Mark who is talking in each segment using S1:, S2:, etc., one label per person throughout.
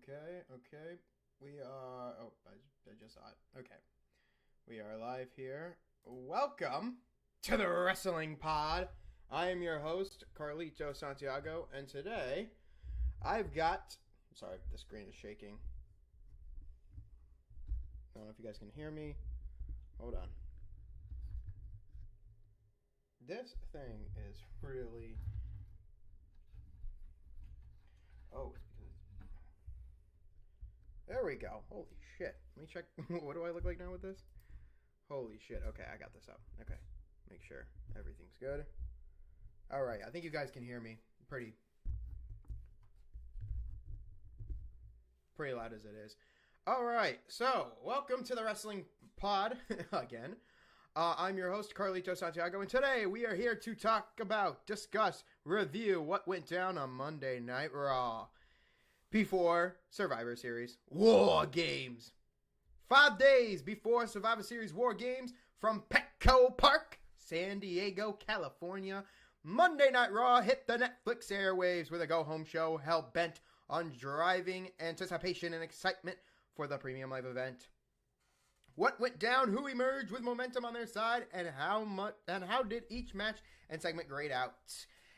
S1: Okay. We are. Oh, I just saw it. Okay. We are live here. Welcome to the Wrestling Pod. I am your host, Carlito Santiago, and today I've got. Sorry, the screen is shaking. I don't know if you guys can hear me. Hold on. This thing is really. Oh, it's because. There we go. Holy shit. Let me check. What do I look like now with this? Holy shit. Okay, I got this up. Okay. Make sure everything's good. All right. I think you guys can hear me pretty loud as it is. All right. So, welcome to the Wrestling Pod again. I'm your host, Carlito Santiago, and today we are here to talk about, discuss, review what went down on Monday Night Raw. Before Survivor Series WarGames. 5 days before Survivor Series WarGames from Petco Park, San Diego, California, Monday Night Raw hit the Netflix airwaves with a go-home show hell-bent on driving anticipation and excitement for the premium live event. What went down, who emerged with momentum on their side, and how did each match and segment grade out?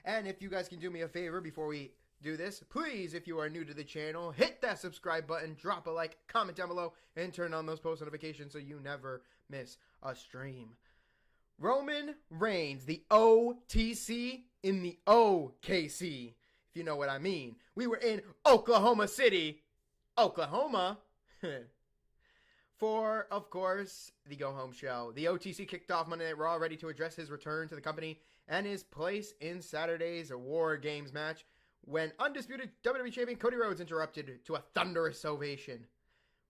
S1: And if you guys can do me a favor before we do this, please, if you are new to the channel, hit that subscribe button, drop a like, comment down below, and turn on those post notifications so you never miss a stream. Roman Reigns, the OTC in the OKC, if you know what I mean. We were in Oklahoma City, Oklahoma, for, of course, the go-home show. The OTC kicked off Monday Night Raw, ready to address his return to the company and his place in Saturday's WarGames match, when undisputed WWE Champion Cody Rhodes interrupted to a thunderous ovation.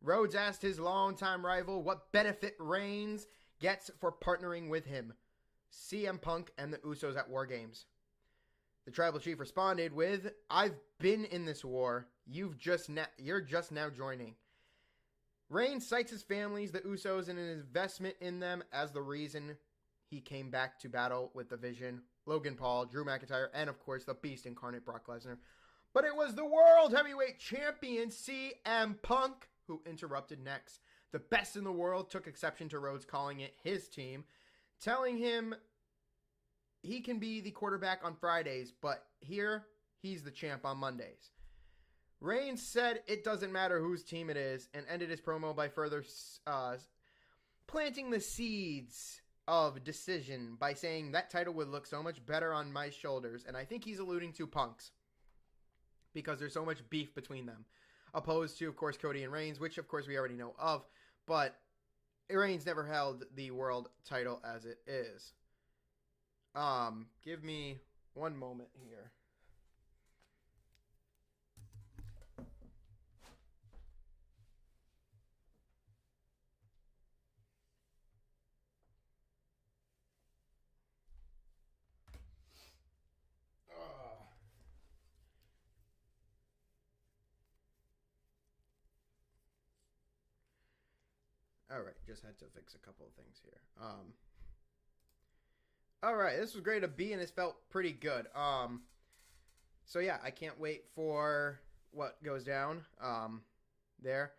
S1: Rhodes asked his longtime rival what benefit Reigns gets for partnering with him, CM Punk and the Usos at WarGames. The Tribal Chief responded with, "I've been in this war. You're just now joining." Reigns cites his families, the Usos, and an investment in them as the reason he came back to battle with the Vision, Logan Paul, Drew McIntyre, and of course the Beast incarnate Brock Lesnar. But it was the World Heavyweight Champion CM Punk who interrupted next. The best in the world took exception to Rhodes calling it his team, telling him he can be the quarterback on Fridays, but here he's the champ on Mondays. Reigns said it doesn't matter whose team it is, and ended his promo by further planting the seeds of decision by saying that title would look so much better on my shoulders, and I think he's alluding to Punk's, because there's so much beef between them, opposed to, of course, Cody and Reigns, which, of course, we already know of, but Reigns never held the world title as it is. Give me one moment here. All right, just had to fix a couple of things here. All right, this was great to be, and this felt pretty good. So yeah, I can't wait for what goes down there.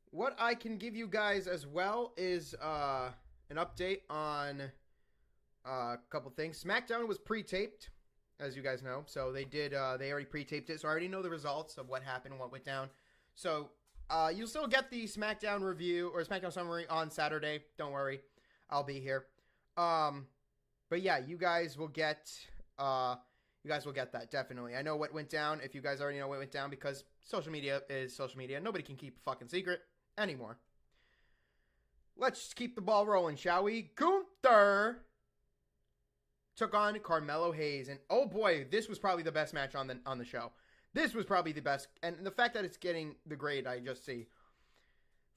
S1: What I can give you guys as well is an update on a couple things. SmackDown was pre-taped, as you guys know, so they already pre-taped it, so I already know the results of what happened and what went down. So you'll still get the SmackDown review or SmackDown summary on Saturday. Don't worry, I'll be here. But yeah, you guys will get that, definitely. I know what went down, if you guys already know what went down, because social media is social media. Nobody can keep a fucking secret anymore. Let's keep the ball rolling, shall we? Gunther took on Carmelo Hayes, and oh boy, this was probably the best match on the show. This was probably the best, and the fact that it's getting the grade I just see.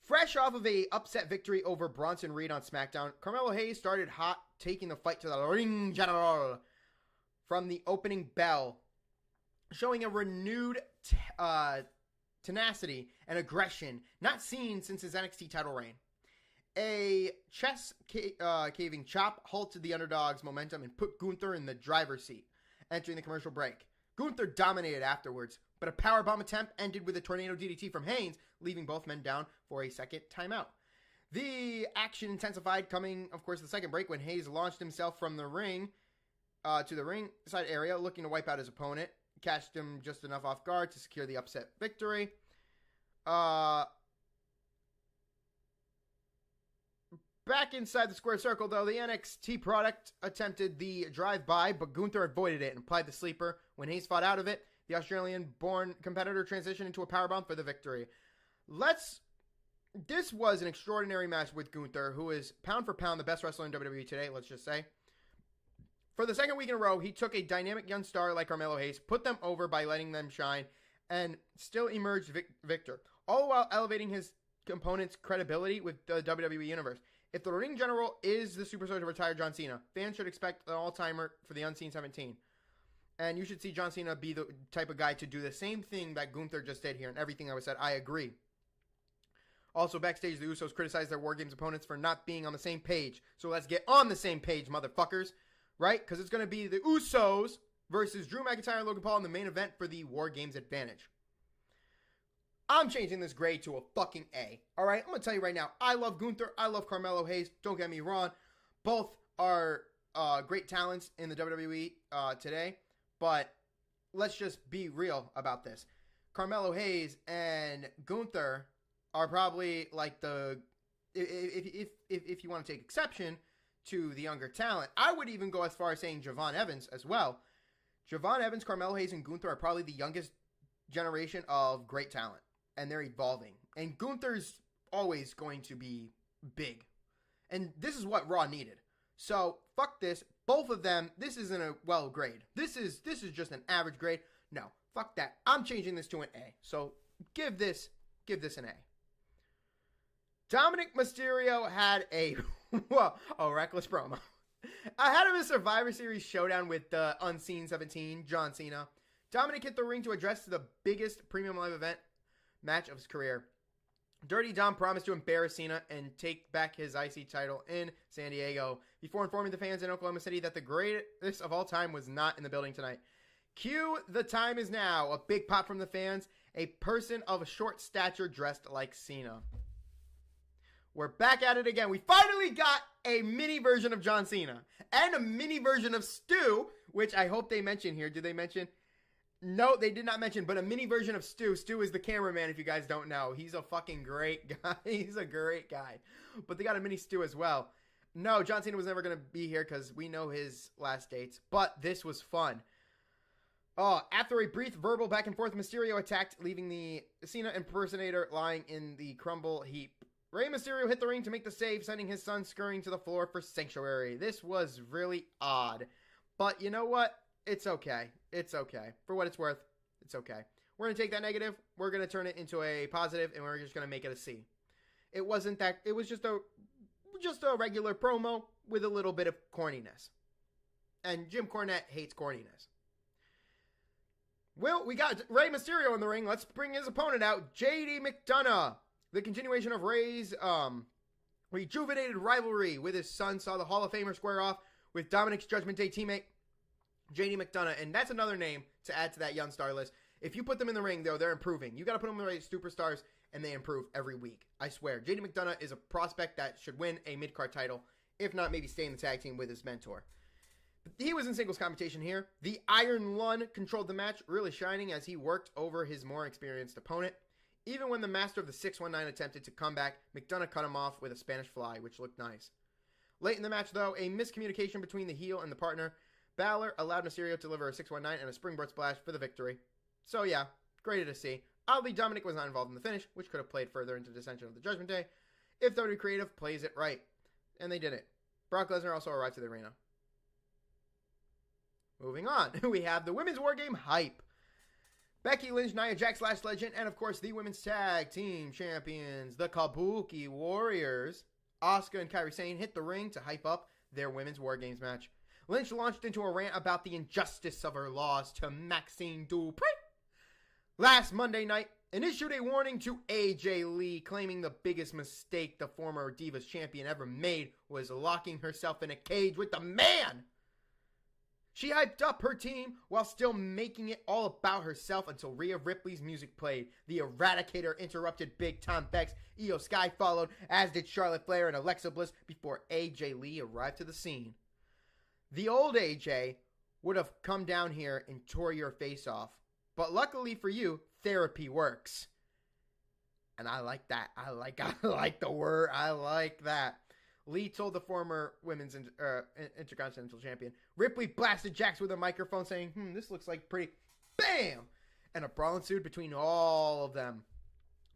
S1: Fresh off of a upset victory over Bronson Reed on SmackDown, Carmelo Hayes started hot, taking the fight to the ring general from the opening bell, showing a renewed tenacity and aggression not seen since his NXT title reign. A chest-caving chop halted the underdog's momentum and put Gunther in the driver's seat, entering the commercial break. Gunther dominated afterwards, but a powerbomb attempt ended with a tornado DDT from Haynes, leaving both men down for a second timeout. The action intensified coming, of course, the second break when Hayes launched himself from the ring to the ring side area, looking to wipe out his opponent. Catched him just enough off guard to secure the upset victory. Back inside the square circle, though, the NXT product attempted the drive-by, but Gunther avoided it and applied the sleeper. When Hayes fought out of it, the Australian-born competitor transitioned into a powerbomb for the victory. This was an extraordinary match with Gunther, who is pound for pound the best wrestler in WWE today, let's just say. For the second week in a row, he took a dynamic young star like Carmelo Hayes, put them over by letting them shine, and still emerged victor, all while elevating his opponent's credibility with the WWE Universe. If the ring general is the superstar to retire John Cena, fans should expect an all-timer for the Unseen 17. And you should see John Cena be the type of guy to do the same thing that Gunther just did here, and everything that was said, I agree. Also, backstage, the Usos criticized their WarGames opponents for not being on the same page. So let's get on the same page, motherfuckers. Right? Because it's going to be the Usos versus Drew McIntyre and Logan Paul in the main event for the WarGames advantage. I'm changing this grade to a fucking A. Alright? I'm going to tell you right now. I love Gunther. I love Carmelo Hayes. Don't get me wrong. Both are great talents in the WWE today. But let's just be real about this. Carmelo Hayes and Gunther are probably like the, if you want to take exception to the younger talent, I would even go as far as saying Javon Evans as well. Javon Evans, Carmelo Hayes, and Gunther are probably the youngest generation of great talent, and they're evolving. And Gunther's always going to be big, and this is what Raw needed. So fuck this. Both of them. This isn't a well grade. This is just an average grade. No, fuck that. I'm changing this to an A. So give this an A. Dominic Mysterio had a reckless promo. Ahead of his Survivor Series showdown with the Unseen 17, John Cena, Dominic hit the ring to address the biggest premium live event match of his career. Dirty Dom promised to embarrass Cena and take back his IC title in San Diego before informing the fans in Oklahoma City that the greatest of all time was not in the building tonight. Cue the time is now. A big pop from the fans. A person of a short stature dressed like Cena. We're back at it again. We finally got a mini version of John Cena and a mini version of Stu, which I hope they mention here. Did they mention? No, they did not mention, but a mini version of Stu. Stu is the cameraman, if you guys don't know. He's a fucking great guy. He's a great guy. But they got a mini Stu as well. No, John Cena was never going to be here because we know his last dates, but this was fun. After a brief verbal back and forth, Mysterio attacked, leaving the Cena impersonator lying in the crumble heap. Rey Mysterio hit the ring to make the save, sending his son scurrying to the floor for Sanctuary. This was really odd. But you know what? It's okay. It's okay. For what it's worth, it's okay. We're going to take that negative, we're going to turn it into a positive, and we're just going to make it a C. It wasn't that, it was just a regular promo with a little bit of corniness. And Jim Cornette hates corniness. Well, we got Rey Mysterio in the ring. Let's bring his opponent out, JD McDonough. The continuation of Rey's rejuvenated rivalry with his son saw the Hall of Famer square off with Dominic's Judgment Day teammate, JD McDonough. And that's another name to add to that young star list. If you put them in the ring, though, they're improving. You got to put them in the right superstars, and they improve every week. I swear. JD McDonough is a prospect that should win a mid-card title, if not maybe stay in the tag team with his mentor. He was in singles competition here. The Iron Lun controlled the match, really shining as he worked over his more experienced opponent. Even when the master of the 619 attempted to come back, McDonough cut him off with a Spanish fly, which looked nice. Late in the match, though, a miscommunication between the heel and the partner. Balor allowed Mysterio to deliver a 619 and a springboard splash for the victory. So yeah, graded a C. Oddly, Dominic was not involved in the finish, which could have played further into dissension of the Judgment Day if WWE Creative plays it right. And they did it. Brock Lesnar also arrived to the arena. Moving on, we have the Women's Wargame hype. Becky Lynch, Nia Jax, Lash Legend, and of course the Women's Tag Team Champions, the Kabuki Warriors, Asuka and Kairi Sane hit the ring to hype up their Women's Wargames match. Lynch launched into a rant about the injustice of her loss to Maxine Dupri last Monday night and issued a warning to AJ Lee, claiming the biggest mistake the former Divas champion ever made was locking herself in a cage with the man. She hyped up her team while still making it all about herself until Rhea Ripley's music played. The Eradicator interrupted Big Tom Bex. Io Sky followed, as did Charlotte Flair and Alexa Bliss before AJ Lee arrived to the scene. The old AJ would have come down here and tore your face off. But luckily for you, therapy works. And I like that. I like the word. I like that. Lee told the former women's intercontinental champion. Ripley blasted Jax with a microphone saying, this looks like pretty... Bam! And a brawl ensued between all of them.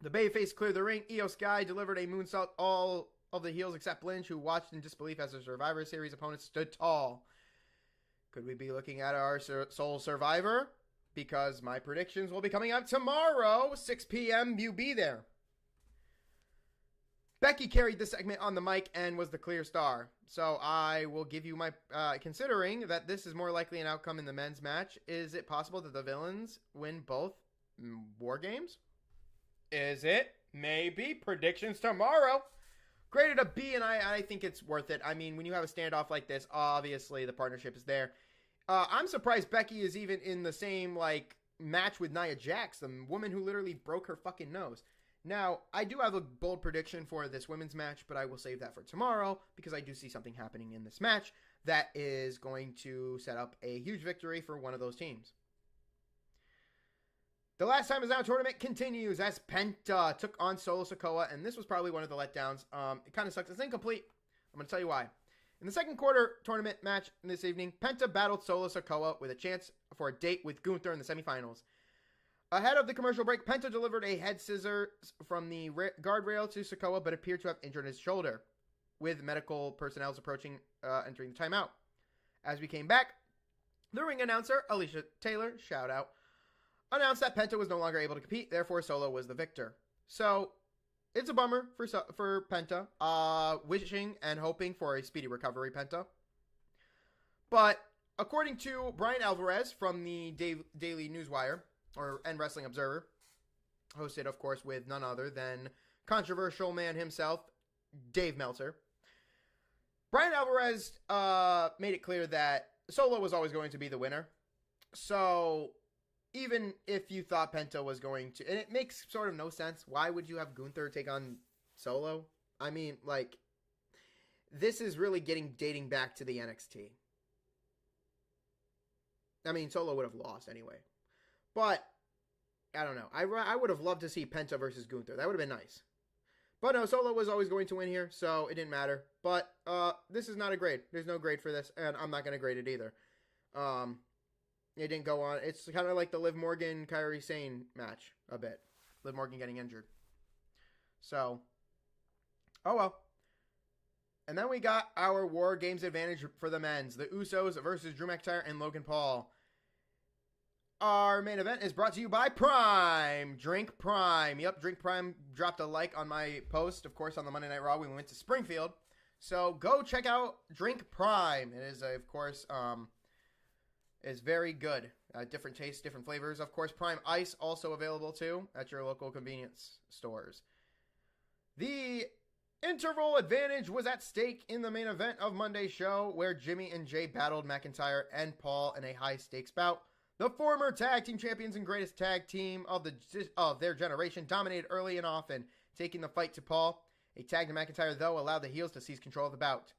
S1: The babyface cleared the ring. Io Sky delivered a moonsault. All of the heels except Lynch, who watched in disbelief as her Survivor Series opponent stood tall. Could we be looking at our sole survivor? Because my predictions will be coming out tomorrow, 6 p.m. You be there. Becky carried the segment on the mic and was the clear star. So I will give you my... considering that this is more likely an outcome in the men's match, is it possible that the villains win both WarGames? Is it? Maybe. Predictions tomorrow. Graded a B, and I think it's worth it. I mean, when you have a standoff like this, obviously the partnership is there. I'm surprised Becky is even in the same, match with Nia Jax, the woman who literally broke her fucking nose. Now, I do have a bold prediction for this women's match, but I will save that for tomorrow because I do see something happening in this match that is going to set up a huge victory for one of those teams. The Last Time Is Now tournament continues as Penta took on Solo Sikoa, and this was probably one of the letdowns. It kind of sucks. It's incomplete. I'm going to tell you why. In the second quarter tournament match this evening, Penta battled Solo Sikoa with a chance for a date with Gunther in the semifinals. Ahead of the commercial break, Penta delivered a head scissors from the guardrail to Sikoa, but appeared to have injured his shoulder, with medical personnel approaching, entering the timeout. As we came back, the ring announcer, Alicia Taylor, shout out, announced that Penta was no longer able to compete, therefore Solo was the victor. So, it's a bummer for Penta, wishing and hoping for a speedy recovery, Penta. But, according to Brian Alvarez from the Daily Newswire, and Wrestling Observer, hosted, of course, with none other than controversial man himself, Dave Meltzer. Brian Alvarez made it clear that Solo was always going to be the winner. So, even if you thought Penta was going to... And it makes sort of no sense. Why would you have Gunther take on Solo? I mean, this is really dating back to the NXT. I mean, Solo would have lost anyway. But, I don't know. I would have loved to see Penta versus Gunther. That would have been nice. But no, Solo was always going to win here, so it didn't matter. But, this is not a grade. There's no grade for this, and I'm not going to grade it either. It didn't go on. It's kind of like the Liv Morgan, Kairi Sane match, a bit. Liv Morgan getting injured. So, oh well. And then we got our WarGames advantage for the men's. The Usos versus Drew McIntyre and Logan Paul. Our main event is brought to you by Prime. Drink Prime. Yep, Drink Prime dropped a like on my post, of course, on the Monday Night Raw when we went to Springfield. So go check out Drink Prime. It is, of course, is very good. Different tastes, different flavors. Of course, Prime Ice also available too at your local convenience stores. The interval advantage was at stake in the main event of Monday's show, where Jimmy and Jay battled McIntyre and Paul in a high-stakes bout. The former tag team champions and greatest tag team of their generation dominated early and often, taking the fight to Paul. A tag to McIntyre, though, allowed the heels to seize control of the bout.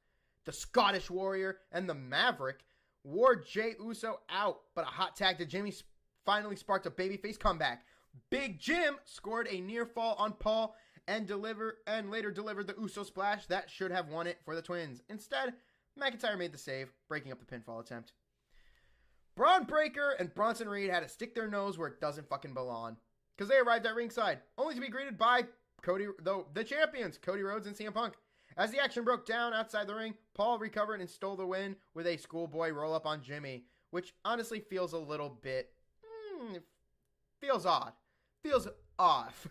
S1: The Scottish Warrior and the Maverick wore Jey Uso out, but a hot tag to Jimmy finally sparked a babyface comeback. Big Jim scored a near fall on Paul and later delivered the Uso splash that should have won it for the twins. Instead, McIntyre made the save, breaking up the pinfall attempt. Braun Breaker and Bronson Reed had to stick their nose where it doesn't fucking belong, because they arrived at ringside, only to be greeted by the champions, Cody Rhodes and CM Punk. As the action broke down outside the ring, Paul recovered and stole the win with a schoolboy roll-up on Jimmy, which honestly feels a little bit, feels odd. Feels off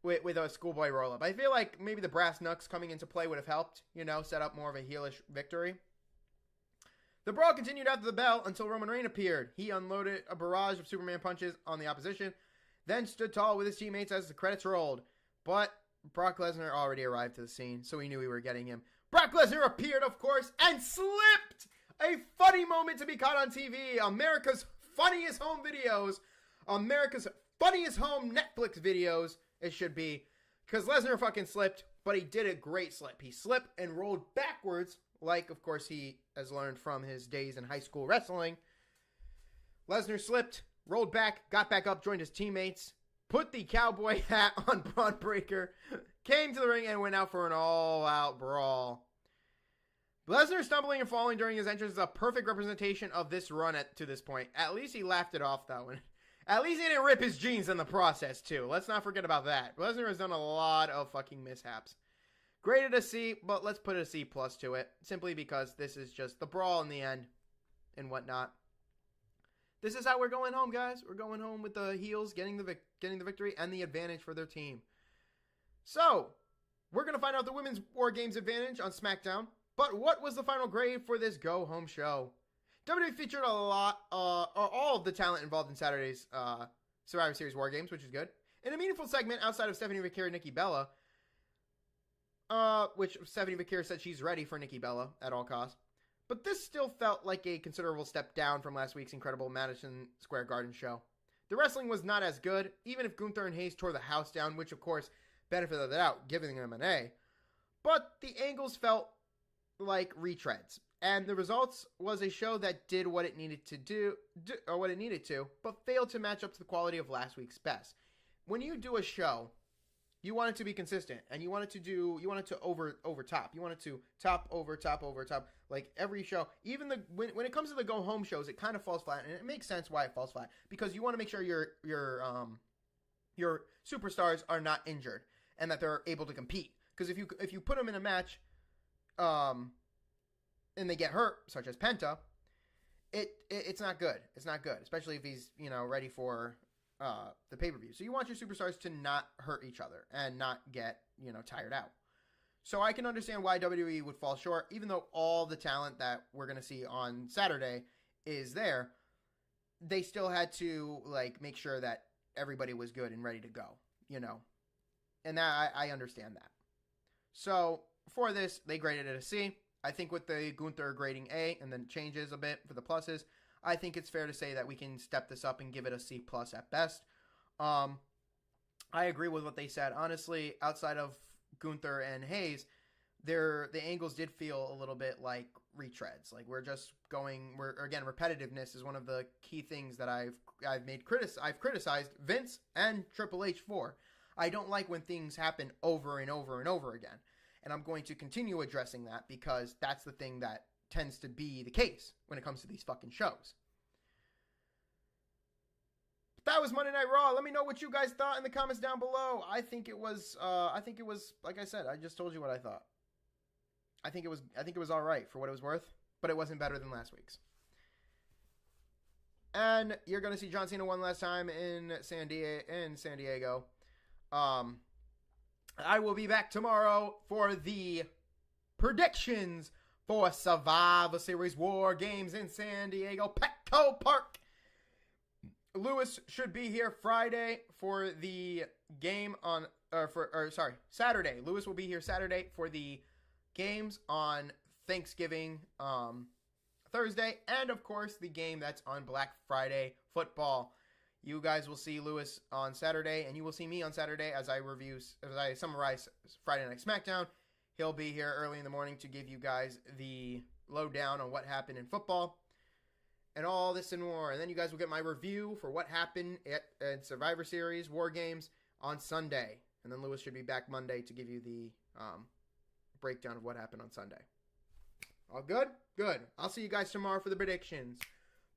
S1: with a schoolboy roll-up. I feel like maybe the brass knucks coming into play would have helped, set up more of a heelish victory. The brawl continued after the bell until Roman Reigns appeared. He unloaded a barrage of Superman punches on the opposition, then stood tall with his teammates as the credits rolled. But Brock Lesnar already arrived to the scene, so we knew we were getting him. Brock Lesnar appeared, of course, and slipped A funny moment to be caught on TV. America's funniest home videos. America's funniest home Netflix videos. It should be. Because Lesnar fucking slipped, but he did a great slip. He slipped and rolled backwards, like, of course, he has learned from his days in high school wrestling. Lesnar slipped, rolled back, got back up, joined his teammates, put the cowboy hat on Braun Breaker, came to the ring, and went out for an all-out brawl. Lesnar stumbling and falling during his entrance is a perfect representation of this run to this point. At least he laughed it off, though. At least he didn't rip his jeans in the process, too. Let's not forget about that. Lesnar has done a lot of fucking mishaps. Graded a C, but let's put a C plus to it. Simply because this is just the brawl in the end and whatnot. This is how we're going home, guys. We're going home with the heels getting the victory and the advantage for their team. So, we're going to find out the women's WarGames advantage on SmackDown. But what was the final grade for this go-home show? WWE featured a lot, or all of the talent involved in Saturday's Survivor Series WarGames, which is good. In a meaningful segment outside of Stephanie McKeer and Nikki Bella, which Stephanie McKeer said she's ready for Nikki Bella at all costs. But this still felt like a considerable step down from last week's incredible Madison Square Garden show. The wrestling was not as good, even if Gunther and Hayes tore the house down, which of course benefited of the doubt, giving them an A. But the angles felt like retreads, and the results was a show that did what it needed to but failed to match up to the quality of last week's best. When you do a show, you want it to be consistent, and you want it to over top. You want it to top over top over top, like every show. Even when it comes to the go home shows, it kind of falls flat, and it makes sense why it falls flat, because you want to make sure your superstars are not injured and that they're able to compete. Because if you put them in a match, and they get hurt, such as Penta, it's not good. It's not good, especially if he's ready for the pay-per-view. So you want your superstars to not hurt each other and not get tired out. So I can understand why WWE would fall short, even though all the talent that we're gonna see on Saturday is there. They still had to make sure that everybody was good and ready to go, and that I understand that. So for this, they graded it a C. I think with the Gunther grading A and then changes a bit for the pluses, I think it's fair to say that we can step this up and give it a C plus at best. I agree with what they said. Honestly, outside of Gunther and Hayes, the angles did feel a little bit like retreads. Like repetitiveness is one of the key things that I've criticized Vince and Triple H for. I don't like when things happen over and over and over again. And I'm going to continue addressing that because that's the thing that tends to be the case when it comes to these fucking shows. But that was Monday Night Raw. Let me know what you guys thought in the comments down below. I think it was like I said, I just told you what I thought. I think it was all right for what it was worth, but it wasn't better than last week's. And you're going to see John Cena one last time in San Diego. I will be back tomorrow for the predictions for Survivor Series War Games in San Diego, Petco Park. Lewis should be here Friday for the game Saturday. Lewis will be here Saturday for the games on Thanksgiving Thursday, and of course the game that's on Black Friday football. You guys will see Lewis on Saturday, and you will see me on Saturday as I summarize Friday Night SmackDown. He'll be here early in the morning to give you guys the lowdown on what happened in football and all this and more. And then you guys will get my review for what happened at Survivor Series War Games on Sunday. And then Lewis should be back Monday to give you the breakdown of what happened on Sunday. All good? Good. I'll see you guys tomorrow for the predictions.